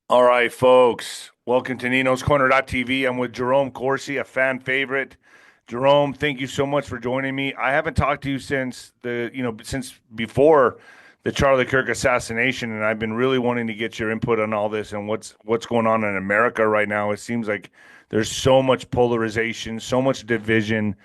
All right, folks. Welcome to Ninoscorner.tv. I'm with Jerome Corsi, a fan favorite. Jerome, thank you so much for joining me. I haven't talked to you since before the Charlie Kirk assassination, and I've been really wanting to get your input on all this and what's going on in America right now. It seems like there's so much polarization, so much division.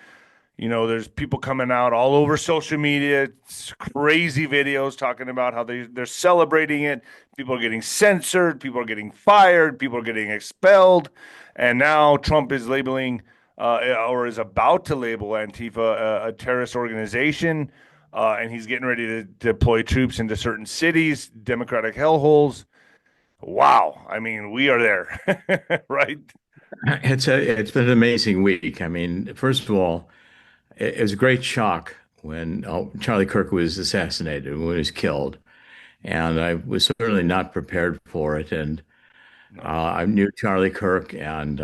There's people coming out all over social media, it's crazy videos talking about how they're celebrating it. People are getting censored, people are getting fired, people are getting expelled, and now Trump is labeling or is about to label Antifa a terrorist organization, and he's getting ready to deploy troops into certain cities, Democratic hellholes. Wow, I mean, we are there, right? It's been an amazing week. I mean, first of all, it was a great shock when Charlie Kirk was assassinated, when he was killed, and I was certainly not prepared for it. And No. I knew Charlie Kirk and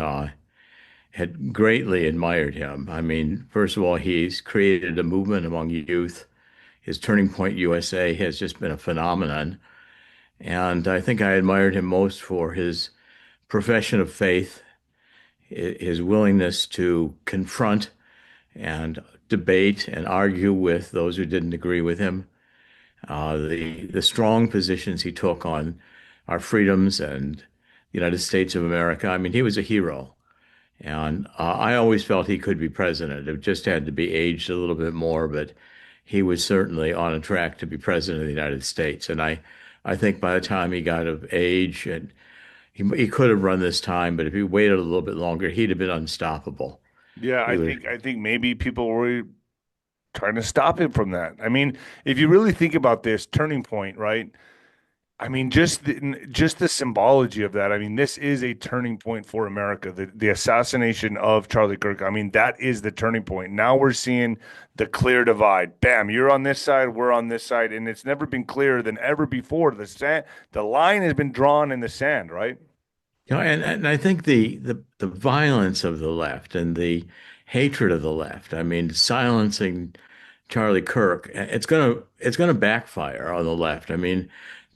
had greatly admired him. I mean, first of all, he's created a movement among youth. His Turning Point USA has just been a phenomenon, and I think I admired him most for his profession of faith, his willingness to confront and debate and argue with those who didn't agree with him. The strong positions he took on our freedoms and the United States of America. I mean, he was a hero, and I always felt he could be president. It just had to be aged a little bit more, but he was certainly on a track to be president of the United States. And I think by the time he got of age, and he could have run this time, but if he waited a little bit longer, he'd have been unstoppable. Yeah, He I was think I think maybe people were trying to stop him from that. I mean, if you really think about this turning point, right? I mean, just the symbology of that. I mean, this is a turning point for America. The assassination of Charlie Kirk. I mean, that is the turning point. Now we're seeing the clear divide. Bam, you're on this side, we're on this side, and it's never been clearer than ever before. The line has been drawn in the sand, right? and I think the violence of the left and the hatred of the left, I mean, silencing Charlie Kirk, it's gonna backfire on the left. I mean,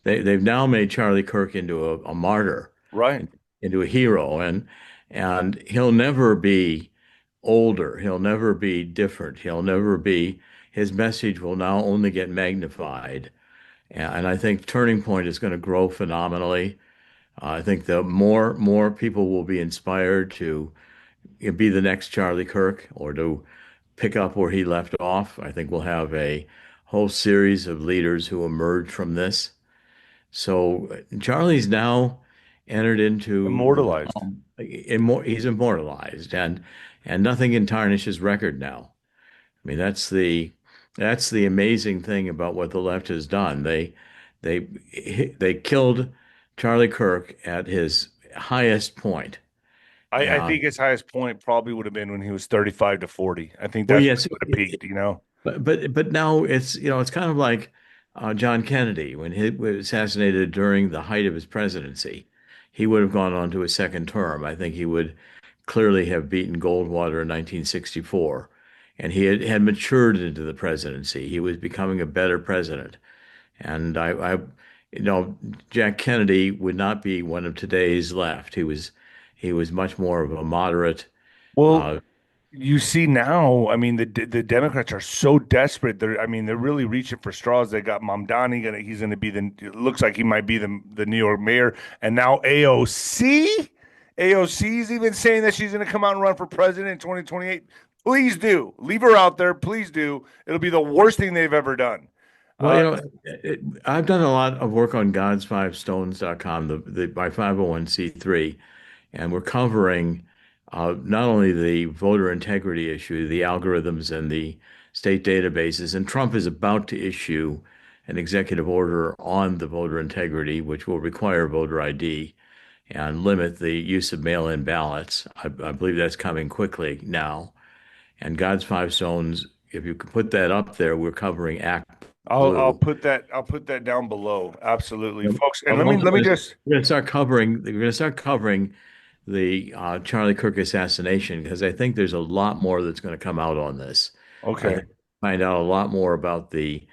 they've now made Charlie Kirk into a martyr, Right. into a hero, and he'll never be older. He'll never be different. He'll never be. His message will now only get magnified, and I think Turning Point is going to grow phenomenally. I think the more people will be inspired to be the next Charlie Kirk or to pick up where he left off. I think we'll have a whole series of leaders who emerge from this. So Charlie's now entered into the Immortalized. realm. He's immortalized, and nothing can tarnish his record now. I mean, that's the amazing thing about what the left has done. They they killed Charlie Kirk at his highest point. I Uh, think his highest point probably would have been when he was 35 to 40. I think well, that's when yes, he would have peaked. but now it's kind of like John Kennedy when he was assassinated during the height of his presidency. He would have gone on to a second term. I think he would clearly have beaten Goldwater in 1964, and he had matured into the presidency. He was becoming a better president. And you know, Jack Kennedy would not be one of today's left. He was much more of a moderate. Well, Uh, you see now, I mean, the Democrats are so desperate. I mean, they're really reaching for straws. They got Mamdani he's gonna be it looks like he might be the New York mayor, and now AOC, AOC is even saying that she's gonna come out and run for president in 2028. Please do leave her out there. Please do. It'll be the worst thing they've ever done. well, Uh, I've done a lot of work on 𝗬𝗏𝗯𝗀, my 501(c)(3), and we're covering not only the voter integrity issue, the algorithms and the state databases, and Trump is about to issue an executive order on the voter integrity, which will require voter ID and limit the use of mail-in ballots. I believe that's coming quickly now. And God's Five Stones, if you could put that up there, we're covering Act I'll Blue. put that down below. Absolutely, folks. And We're let me just going to start covering. We're going to start covering the Charlie Kirk assassination because I think there's a lot more that's going to come out on this. I okay. think find out a lot more about the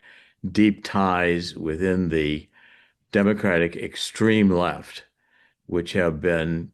deep ties within the Democratic extreme left which have been,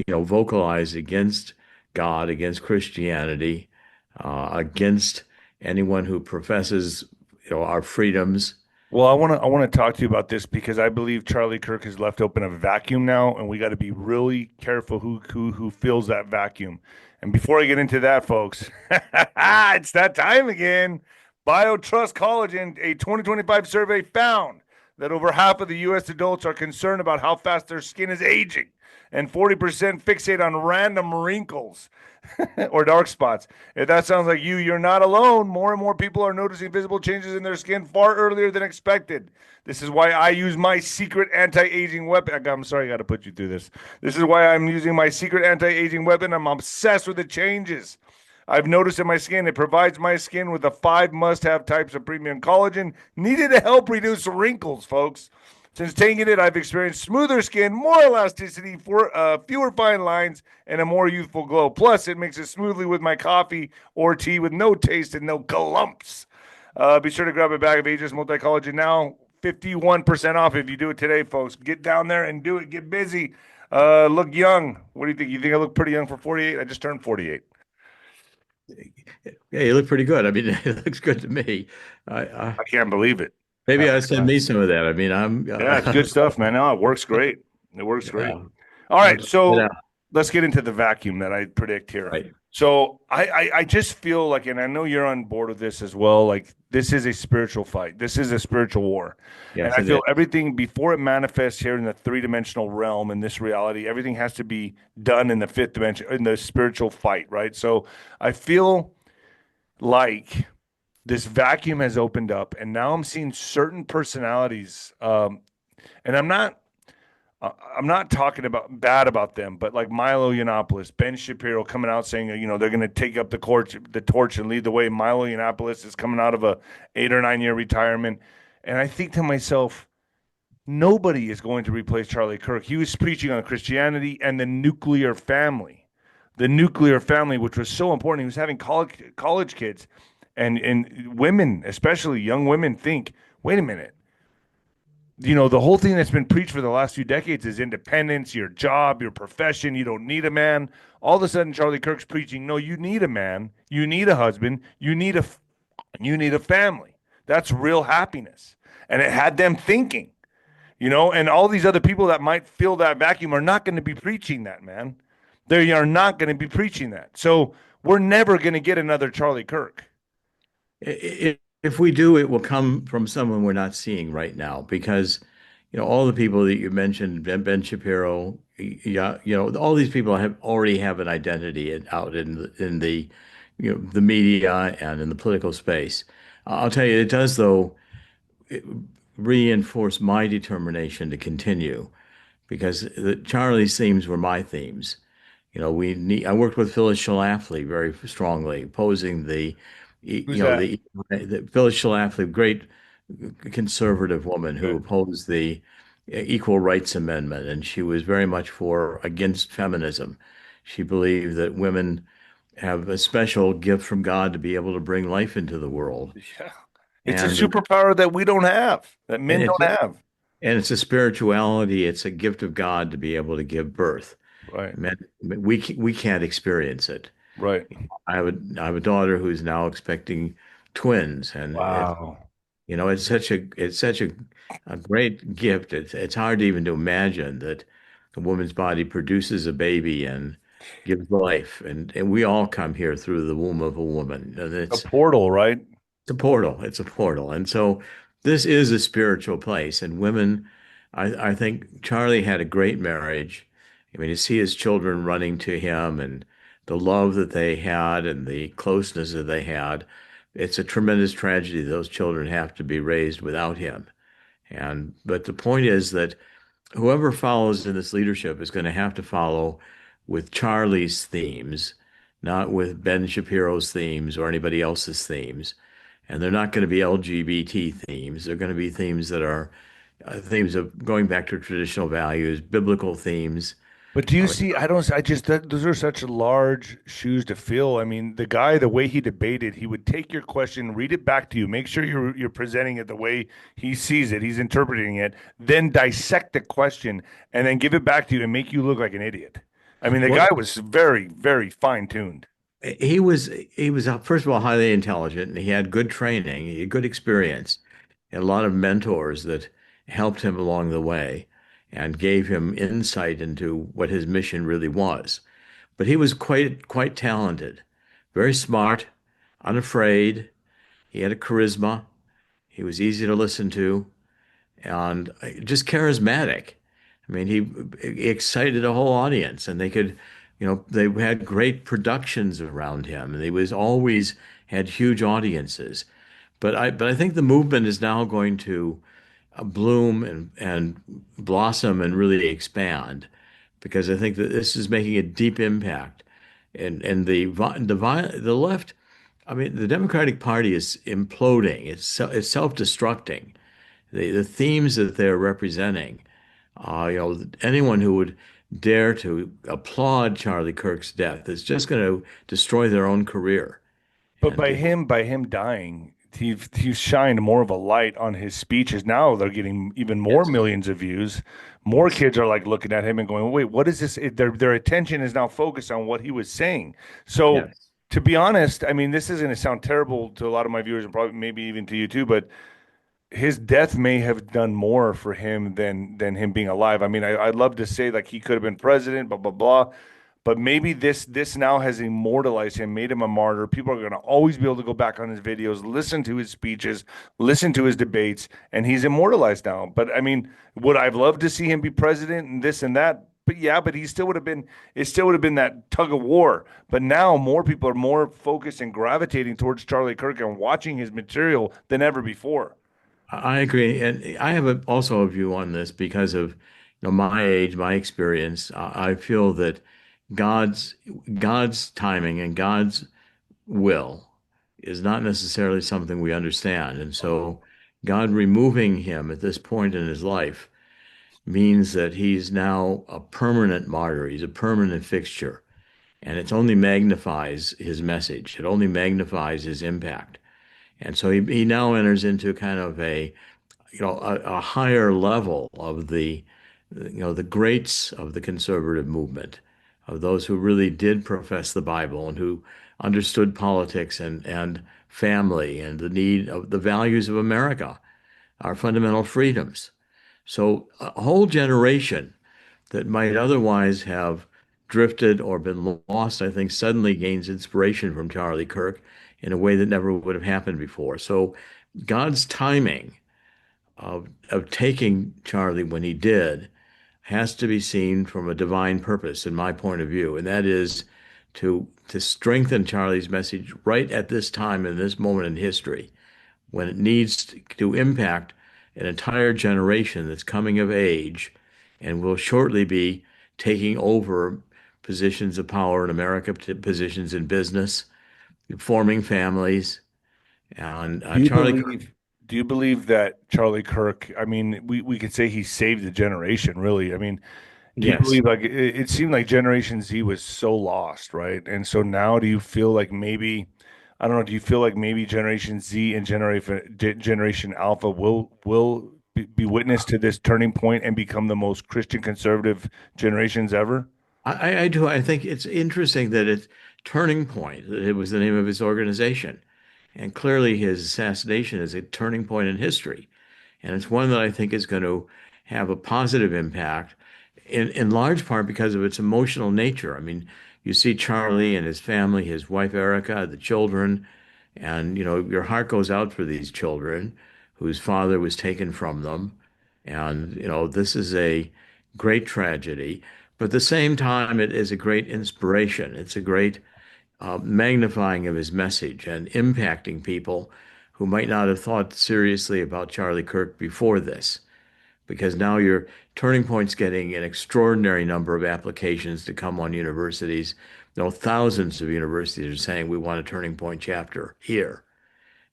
vocalized against God, against Christianity, against anyone who professes, our freedoms. Well, I want to talk to you about this because I believe Charlie Kirk has left open a vacuum now, and we got to be really careful who fills that vacuum. And before I get into that, folks, it's that time again. BioTrust Collagen, a 2025 survey found that over half of the U.S. adults are concerned about how fast their skin is aging, and 40% fixate on random wrinkles or dark spots. If that sounds like you, you're not alone. More and more people are noticing visible changes in their skin far earlier than expected. This is why I use my secret anti-aging weapon. I'm sorry, I got to put you through this. This is why I'm using my secret anti-aging weapon. I'm obsessed with the changes I've noticed in my skin. It provides my skin with the 5 must-have types of premium collagen needed to help reduce wrinkles, folks. Since taking it, I've experienced smoother skin, more elasticity, fewer fine lines, and a more youthful glow. Plus, it mixes smoothly with my coffee or tea with no taste and no clumps. Be sure to grab a bag of Aegis Multi-Collagen now. 51% off if you do it today, folks. Get down there and do it. Get busy. Look young. What do you think? You think I look pretty young for 48? I just turned 48. Yeah, you look pretty good. I mean, it looks good to me. I can't believe it. Maybe I send me some of that. I mean, Yeah, it's good stuff, man. No, it works great. It works great. yeah. All right, Yeah, so let's get into the vacuum that I predict here. right. So I just feel like, and I know you're on board with this as well, like this is a spiritual fight. This is a spiritual war. And Yes, I it feel is. everything before it manifests here in the three-dimensional realm, in this reality, everything has to be done in the fifth dimension, in the spiritual fight, right? So I feel like this vacuum has opened up, and now I'm seeing certain personalities, and I'm not talking about bad about them, but like Milo Yiannopoulos, Ben Shapiro coming out saying, they're going to take up the torch and lead the way. Milo Yiannopoulos is coming out of a 8 or 9 year retirement, and I think to myself, nobody is going to replace Charlie Kirk. He was preaching on Christianity and the nuclear family, which was so important. He was having college kids, and women, especially young women, think, wait a minute. The whole thing that's been preached for the last few decades is independence, your job, your profession. You don't need a man. All of a sudden, Charlie Kirk's preaching, no, you need a man. You need a husband. You need a family. That's real happiness. And it had them thinking, and all these other people that might fill that vacuum are not going to be preaching that, man. They are not going to be preaching that. So we're never going to get another Charlie Kirk. If we do, it will come from someone we're not seeing right now because, all the people that you mentioned, Ben Shapiro, yeah, all these people already have an identity out in the, the media and in the political space. I'll tell you, it does though reinforce my determination to continue because Charlie's themes were my themes. I worked with Phyllis Schlafly very strongly, opposing Who's that? the Phyllis Schlafly, great conservative woman who Good. opposed the Equal Rights Amendment, and she was very much against feminism. She believed that women have a special gift from God to be able to bring life into the world, Yeah. It's a and superpower that we don't have, that and men it's don't have. and it's a spirituality. It's a gift of God to be able to give birth. Right. Men, we can't experience it. Right. I have a daughter who's now expecting twins, and Wow. it's such a great gift. It's hard even to imagine that a woman's body produces a baby and gives life, and we all come here through the womb of a woman. And A it's portal, right? it's a portal. It's a portal, and so this is a spiritual place. And women, I think Charlie had a great marriage. I mean, to see his children running to him and the love that they had and the closeness that they had, it's a tremendous tragedy. Those children have to be raised without him. But the point is that whoever follows in this leadership is going to have to follow with Charlie's themes, not with Ben Shapiro's themes or anybody else's themes. And they're not going to be LGBT themes. They're going to be themes that are themes of going back to traditional values, biblical themes, But do you I mean, see? I don't. I just those are such large shoes to fill. I mean, the guy, the way he debated, he would take your question, read it back to you, make sure you're presenting it the way he sees it, he's interpreting it, then dissect the question, and then give it back to you and make you look like an idiot. I mean, the guy well, was very, very fine tuned. he was first of all highly intelligent, and he had good training, he had good experience, and a lot of mentors that helped him along the way and gave him insight into what his mission really was. But he was quite talented, very smart, unafraid. He had a charisma. He was easy to listen to, and just charismatic. I mean, he excited a whole audience, and they had great productions around him, and he was always had huge audiences. But I think the movement is now going to bloom and blossom and really expand because I think that this is making a deep impact. And the left, I mean, the Democratic Party is imploding. It's self-destructing. The themes that they're representing, anyone who would dare to applaud Charlie Kirk's death is just going to destroy their own career. But And by him dying, he's shined more of a light on his speeches. Now they're getting even more yes, millions of views. More kids are like looking at him and going, "Wait, what is this?" Their attention is now focused on what he was saying. So, yes. to be honest, I mean, this is going to sound terrible to a lot of my viewers and probably maybe even to you too, but his death may have done more for him than him being alive. I mean, I'd love to say like he could have been president, blah blah blah, but maybe this now has immortalized him, made him a martyr. People are going to always be able to go back on his videos, listen to his speeches, listen to his debates, and he's immortalized now. But I mean, would I've loved to see him be president and this and that? But yeah, but he still would have been. It still would have been that tug of war. But now more people are more focused and gravitating towards Charlie Kirk and watching his material than ever before. I agree, and I have also a view on this because of my age, my experience. I feel that God's God's timing and God's will is not necessarily something we understand, and so God removing him at this point in his life means that he's now a permanent martyr. He's a permanent fixture, and it only magnifies his message. It only magnifies his impact. And so he now enters into kind of a higher level of the greats of the conservative movement, of those who really did profess the Bible and who understood politics and family and the need of the values of America, our fundamental freedoms. So a whole generation that might otherwise have drifted or been lost, I think suddenly gains inspiration from Charlie Kirk in a way that never would have happened before. So God's timing of taking Charlie when he did has to be seen from a divine purpose, in my point of view, and that is to strengthen Charlie's message right at this time in this moment in history when it needs to impact an entire generation that's coming of age and will shortly be taking over positions of power in America, positions in business, forming families. And Do you Charlie Kirk, believe do you believe that Charlie Kirk, I mean, we could say he saved the generation, really. I mean, do you yes, believe like it seemed like Generation Z was so lost, right? And so now do you feel like maybe I don't know, do you feel like maybe Generation Z and Generation Alpha will be witness to this turning point and become the most Christian conservative generations ever? I do. I think it's interesting that it's Turning Point, that it was the name of his organization. And clearly his assassination is a turning point in history. And it's one that I think is going to have a positive impact in large part because of its emotional nature. I mean, you see Charlie and his family, his wife Erica, the children, and your heart goes out for these children whose father was taken from them. And this is a great tragedy, but at the same time, it is a great inspiration. It's a great magnifying of his message and impacting people who might not have thought seriously about Charlie Kirk before this, because now your Turning Point's getting an extraordinary number of applications to come on universities. Thousands of universities are saying we want a Turning Point chapter here,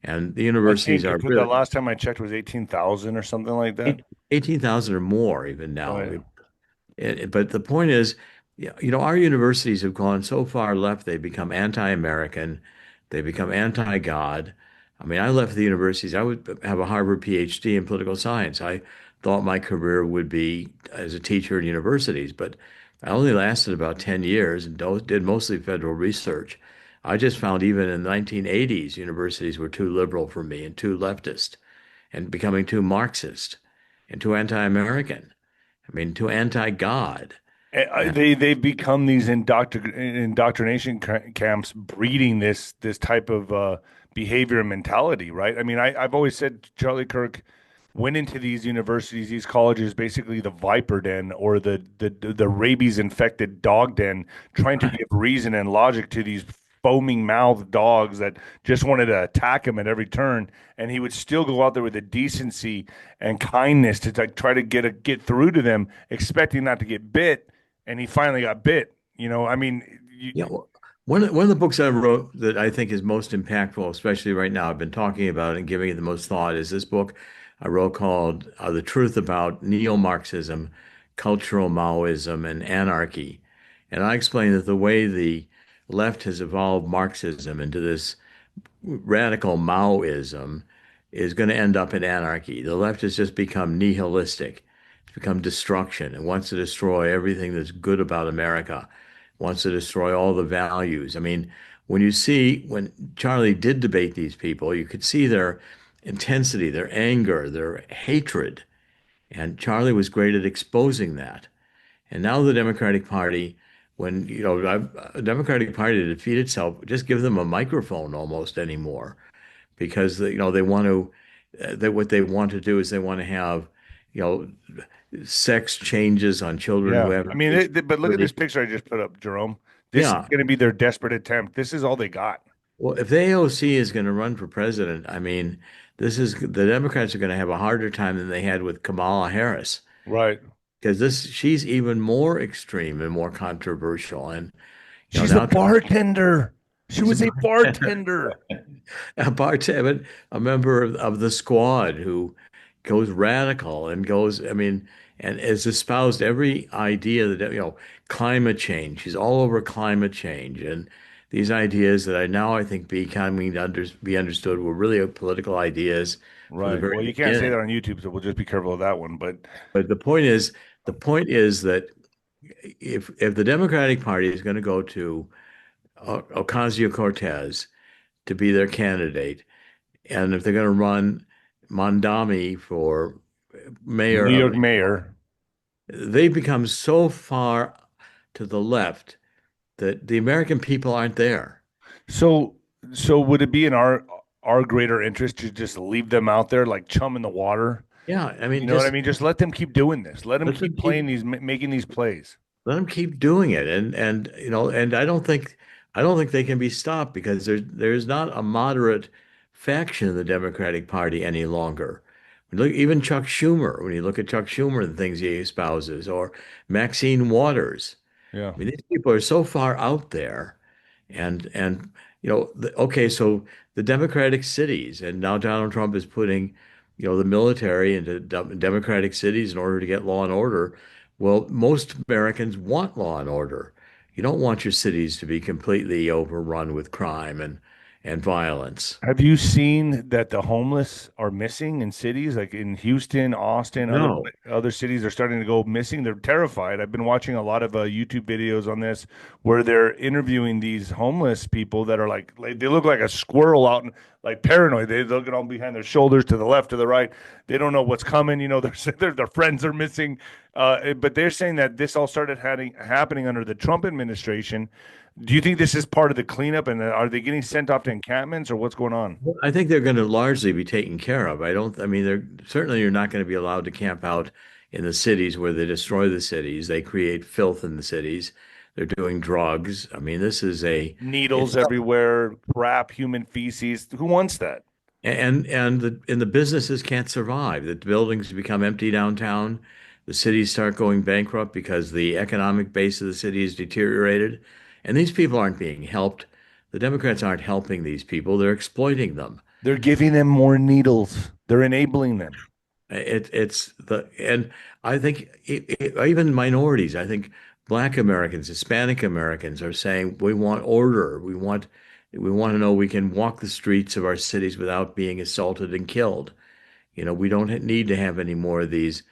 and the I universities think are the really last time I checked was 18,000 or something like that. 18,000 or more even now. Right. But the point is, our universities have gone so far left, they've become anti-American, they become anti-God. I mean, I left the universities. I would have a Harvard PhD in political science. I thought my career would be as a teacher in universities, but I only lasted about 10 years and did mostly federal research. I just found even in the 1980s, universities were too liberal for me and too leftist and becoming too Marxist and too anti-American. I mean, too anti-God. And They've become these indoctrination camps, breeding this type of behavior and mentality, right? I mean, I've always said Charlie Kirk went into these universities, these colleges, basically the viper den or the rabies infected dog den, trying to give reason and logic to these foaming mouthed dogs that just wanted to attack him at every turn. And he would still go out there with the decency and kindness to like, try to get through to them, expecting not to get bit. And he finally got bit. I mean, well, one of the books I wrote that I think is most impactful, especially right now, I've been talking about it and giving it the most thought, is this book I wrote called The Truth About Neo-Marxism, Cultural Maoism, and Anarchy. And I explain that the way the left has evolved Marxism into this radical Maoism is going to end up in anarchy. The left has just become nihilistic. It's become destruction. It wants to destroy everything that's good about America, wants to destroy all the values. I mean, when Charlie did debate these people, you could see their intensity, their anger, their hatred. And Charlie was great at exposing that. And now the Democratic Party, when, a Democratic Party to defeat itself, just give them a microphone almost anymore because, they want to, that what they want to do is they want to have, you know, sex changes on children who yeah. have I mean, but look at this picture I just put up, Jerome. This is yeah. going to be their desperate attempt. This is all they got. Well, if the AOC is going to run for president, I mean, the Democrats are going to have a harder time than they had with Kamala Harris Right. because she's even more extreme and more controversial. And She's a now bartender. She she's a was a bartender. bartender, a member of the squad who goes radical and goes, I mean, and has espoused every idea that, climate change. She's all over climate change and these ideas that I think becoming be understood were really political ideas from the Right. very Well, you can't say that beginning. on YouTube, so we'll just be careful of that one. But But the point is that if the Democratic Party is going to go to Ocasio-Cortez to be their candidate, and if they're going to run Mondami for mayor New of York New York, mayor. they become so far to the left that the American people aren't there. So, so would it be in our greater interest to just leave them out there like chum in the water? Yeah, I mean, You know what I just mean? Just let them keep doing this. Let them let them keep keep playing making these plays. let them keep doing it, and and I don't think they can be stopped because there's not a moderate faction in the Democratic Party any longer. Look, even Chuck Schumer, when you look at Chuck Schumer and the things he espouses, or Maxine Waters. Yeah. I mean, these people are so far out there, and okay, so the Democratic cities, and now Donald Trump is putting, the military into Democratic cities in order to get law and order. Well, most Americans want law and order. You don't want your cities to be completely overrun with crime and violence. Have you seen that the homeless are missing in cities like in Houston, Austin, No. other cities are starting to go missing? They're terrified. I've been watching a lot of YouTube videos on this where they're interviewing these homeless people that are like they look like a squirrel out and like paranoid. They look at all behind their shoulders to the left, to the right. They don't know what's coming. Their friends are missing. But they're saying that this all started happening under the Trump administration. Do you think this is part of the cleanup, and are they getting sent off to encampments, or what's going on? I think they're going to largely be taken care of. I mean, you're not going to be allowed to camp out in the cities where they destroy the cities. They create filth in the cities. They're doing drugs. I mean, it's Needles everywhere, crap, human feces. Who wants that? and the businesses can't survive. The buildings become empty downtown. The cities start going bankrupt because the economic base of the city is deteriorated. And these people aren't being helped. The Democrats aren't helping these people. They're exploiting them. They're giving them more needles. They're enabling them. And I think even minorities, I think Black Americans, Hispanic Americans are saying we want order. We want to know we can walk the streets of our cities without being assaulted and killed. We don't need to have any more of these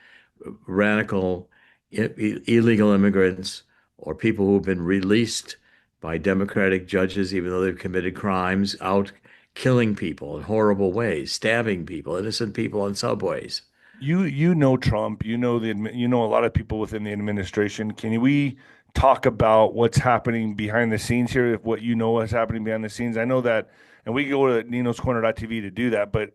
radical illegal immigrants or people who have been released by democratic judges, even though they've committed crimes, out killing people in horrible ways, stabbing people, innocent people on subways. You know Trump, you know a lot of people within the administration. Can we talk about what's happening behind the scenes here, what you know is happening behind the scenes? I know that, and we go to ninoscorner.tv to do that, but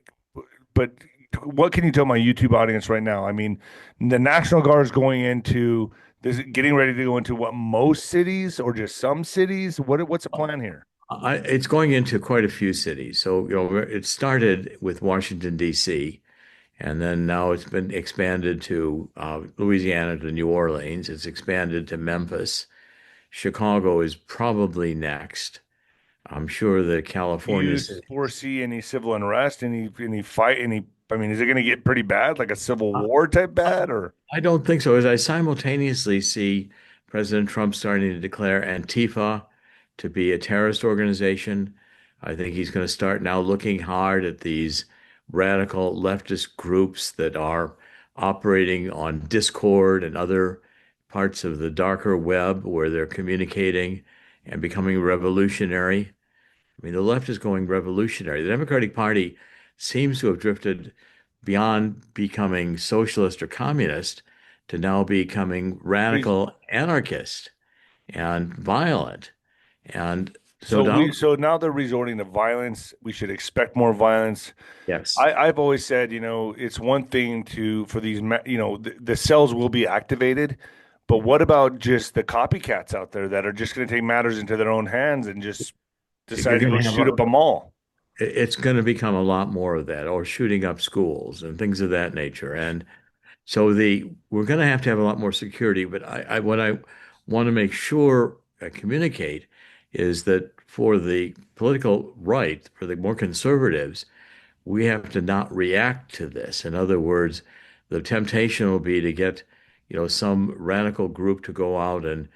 what can you tell my YouTube audience right now? I mean, the National Guard is going into this, getting ready to go into what, most cities or just some cities? What's the plan here? It's going into quite a few cities. So, it started with Washington, D.C., and then now it's been expanded to Louisiana, to New Orleans. It's expanded to Memphis. Chicago is probably next. I'm sure that Do California you City. foresee any civil unrest, any fight, I mean, is it going to get pretty bad, like a civil war type bad, or? I don't think so. As I simultaneously see President Trump starting to declare Antifa to be a terrorist organization, I think he's going to start now looking hard at these radical leftist groups that are operating on Discord and other parts of the darker web where they're communicating and becoming revolutionary. I mean, the left is going revolutionary. The Democratic Party seems to have drifted beyond becoming socialist or communist to now becoming radical anarchist and violent. And so Donald, So now they're resorting to violence. We should expect more violence. yes, I've always said, it's one thing for these, the cells will be activated, but what about just the copycats out there that are just going to take matters into their own hands and just you're decide to going go to have shoot up a mall? it's going to become a lot more of that, or shooting up schools and things of that nature. And so we're going to have a lot more security. But what I want to make sure I communicate is that for the political right, for the more conservatives, we have to not react to this. In other words, the temptation will be to get, some radical group to go out and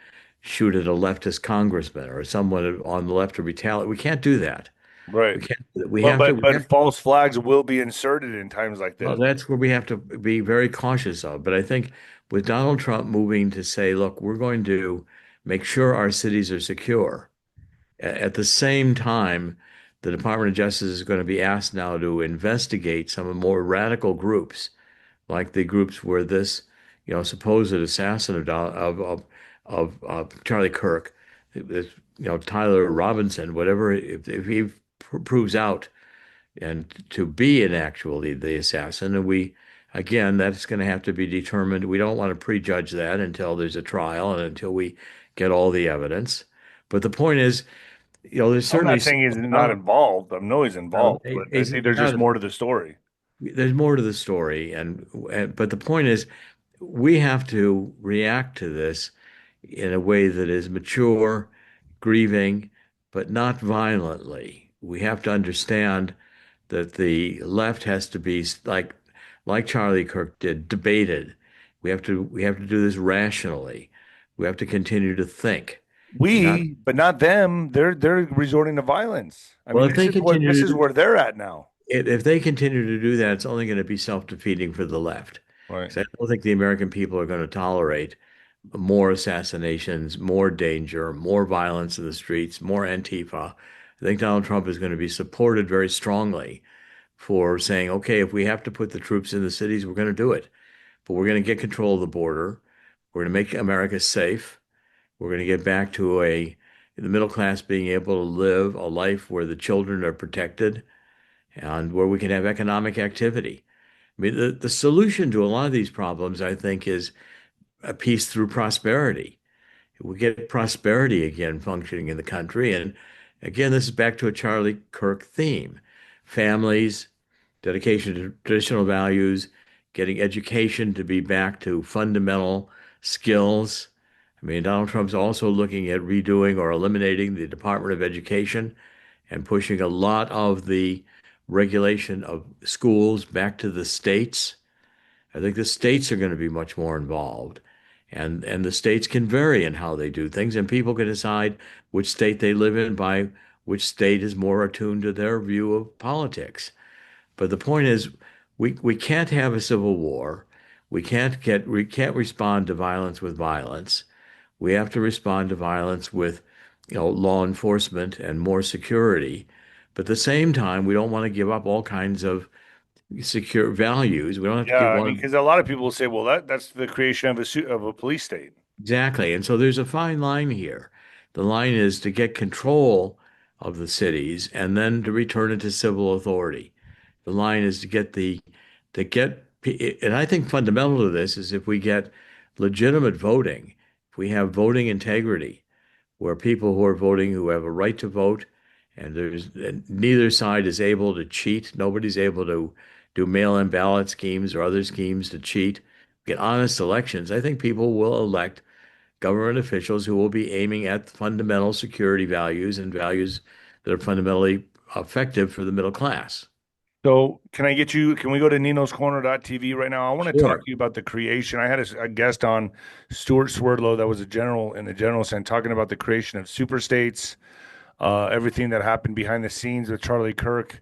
shoot at a leftist congressman or someone on the left to retaliate. We can't do that. Right. We can't. We But have to. but We but have false flags will be inserted in times like Well, this. that's where we have to be very cautious of. But I think with Donald Trump moving to say, look, we're going to make sure our cities are secure. At the same time, the Department of Justice is going to be asked now to investigate some of the more radical groups, like the groups where this, supposed assassin of Charlie Kirk, this, Tyler Robinson, whatever, if he proves out and to be an actually the assassin. And again, that's going to have to be determined. We don't want to prejudge that until there's a trial and until we get all the evidence. But the point is, there's I'm certainly not saying he's not involved. I know he's involved, but I think there's just not, more to the story. there's more to the story. But the point is, we have to react to this in a way that is mature, grieving, but not violently. We have to understand that the left has to be like Charlie Kirk did, debated. We have to do this rationally. We have to continue to think and not. But not them. They're resorting to violence. I Well, mean, if they continue this to is where they're at now. if they continue to do that, it's only going to be self-defeating for the left. Right. Because I don't think the American people are going to tolerate more assassinations, more danger, more violence in the streets, more Antifa. I think Donald Trump is going to be supported very strongly for saying, okay, if we have to put the troops in the cities, we're going to do it. But we're going to get control of the border. We're going to make America safe. We're going to get back to the middle class being able to live a life where the children are protected and where we can have economic activity. I mean, the solution to a lot of these problems, I think, is a peace through prosperity. We get prosperity again functioning in the country. And again, this is back to a Charlie Kirk theme. Families, dedication to traditional values, getting education to be back to fundamental skills. I mean, Donald Trump's also looking at redoing or eliminating the Department of Education and pushing a lot of the regulation of schools back to the states. I think the states are going to be much more involved. And the states can vary in how they do things, and people can decide which state they live in by which state is more attuned to their view of politics. But the point is, we can't have a civil war. We can't respond to violence with violence. We have to respond to violence with, law enforcement and more security. But at the same time, we don't want to give up all kinds of secure values. We don't have to Yeah, give I mean, one because a lot of people will say, well, that's the creation of a police state. exactly. And so there's a fine line here. The line is to get control of the cities and then to return it to civil authority. The line is to get, and I think fundamental to this is if we get legitimate voting, if we have voting integrity, where people who are voting who have a right to vote, and neither side is able to cheat. Nobody's able to do mail-in ballot schemes or other schemes to cheat. Get honest elections. I think people will elect government officials who will be aiming at fundamental security values and values that are fundamentally effective for the middle class. So can we go to ninoscorner.tv right now? I want to talk Sure. to you about the creation. I had a guest on, 𝗬𝗏𝗏 that was a general in the general sense, talking about the creation of superstates, everything that happened behind the scenes with Charlie Kirk.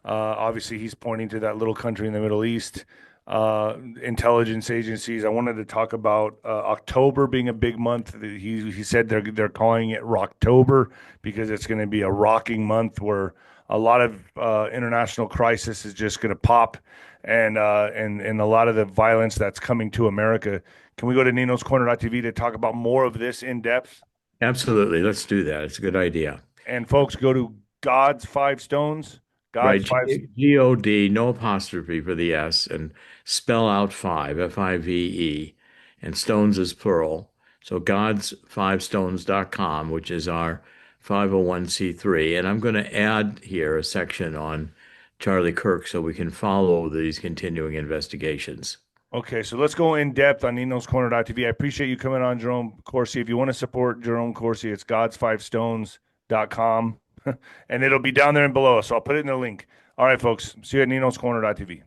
Obviously, he's pointing to that little country in the Middle East, intelligence agencies. I wanted to talk about October being a big month. He said they're calling it Rocktober because it's going to be a rocking month where a lot of international crisis is just going to pop, and a lot of the violence that's coming to America. Can we go to ninoscorner.tv to talk about more of this in depth? Absolutely. Let's do that. It's a good idea. And folks, go to God's Five Stones. Right. God's Five. G-O-D, no apostrophe for the S, and spell out five, F-I-V-E, and stones is plural. So gods5stones.com, which is our 501(c)(3). And I'm going to add here a section on Charlie Kirk so we can follow these continuing investigations. Okay, so let's go in depth on ninoscorner.tv. I appreciate you coming on, Jerome Corsi. If you want to support Jerome Corsi, it's gods5stones.com, and it'll be down there and below. So I'll put it in the link. All right, folks. See you at ninoscorner.tv.